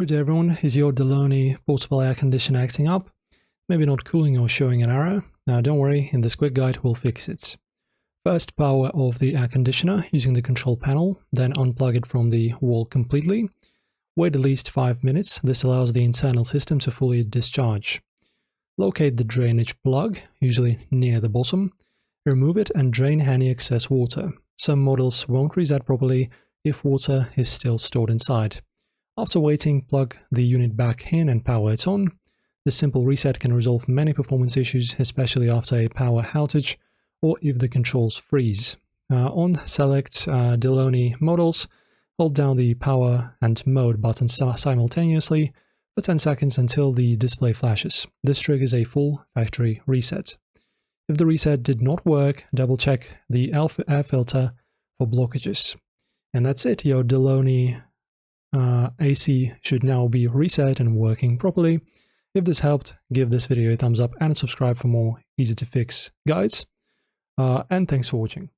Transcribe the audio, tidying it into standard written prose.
Good day everyone, is your DeLonghi portable air conditioner acting up? Maybe not cooling or showing an error? Now don't worry, in this quick guide we'll fix it. First, power off the air conditioner using the control panel, then unplug it from the wall completely. Wait at least 5 minutes, this allows the internal system to fully discharge. Locate the drainage plug, usually near the bottom. Remove it and drain any excess water. Some models won't reset properly if water is still stored inside. After waiting, plug the unit back in and power it on. This simple reset can resolve many performance issues, especially after a power outage or if the controls freeze. On select DeLonghi models, hold down the power and mode buttons simultaneously for 10 seconds until the display flashes. This triggers a full factory reset. If the reset did not work, double check the air filter for blockages. And that's it, your DeLonghi AC should now be reset and working properly. If this helped, give this video a thumbs up and subscribe for more easy to fix guides. And thanks for watching.